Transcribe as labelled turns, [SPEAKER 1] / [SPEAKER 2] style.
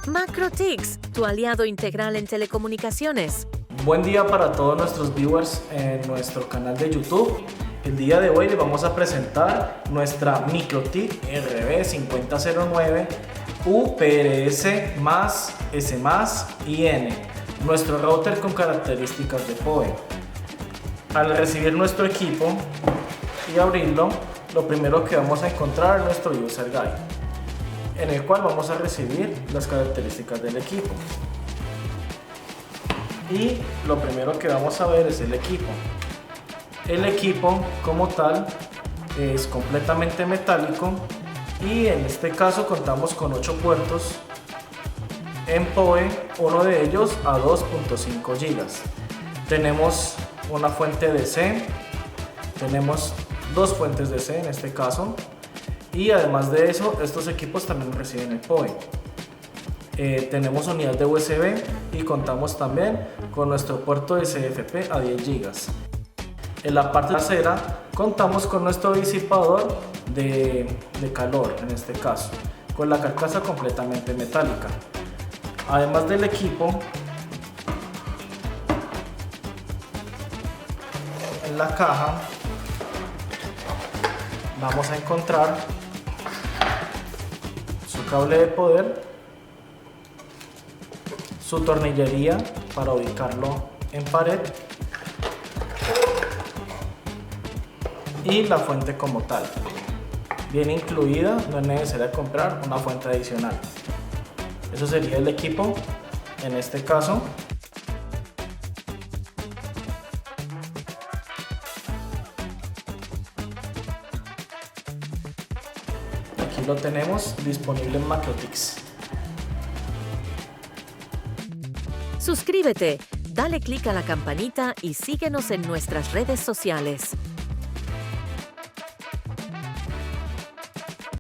[SPEAKER 1] MacroTics, tu aliado integral en telecomunicaciones.
[SPEAKER 2] Buen día para todos nuestros viewers en nuestro canal de YouTube. El día de hoy les vamos a presentar nuestra MikroTik RB5009 UPRS más S más y N, nuestro router con características de PoE. Al recibir nuestro equipo y abrirlo, lo primero que vamos a encontrar es nuestro User Guide, en el cual vamos a recibir las características del equipo. Y lo primero que vamos a ver es el equipo. El equipo como tal es completamente metálico y en este caso contamos con 8 puertos en PoE, uno de ellos a 2.5 GB. Tenemos una fuente DC, tenemos dos fuentes DC en este caso, y además de eso estos equipos también reciben el PoE. Tenemos unidad de USB y contamos también con nuestro puerto SFP a 10 GB. En la parte trasera contamos con nuestro disipador de calor, en este caso, con la carcasa completamente metálica. Además del equipo, en la caja vamos a encontrar su cable de poder, su tornillería para ubicarlo en pared y la fuente como tal. Viene incluida, no es necesario comprar una fuente adicional. Eso sería el equipo en este caso. Aquí lo tenemos disponible en MacroTics.
[SPEAKER 1] Suscríbete, dale clic a la campanita y síguenos en nuestras redes sociales.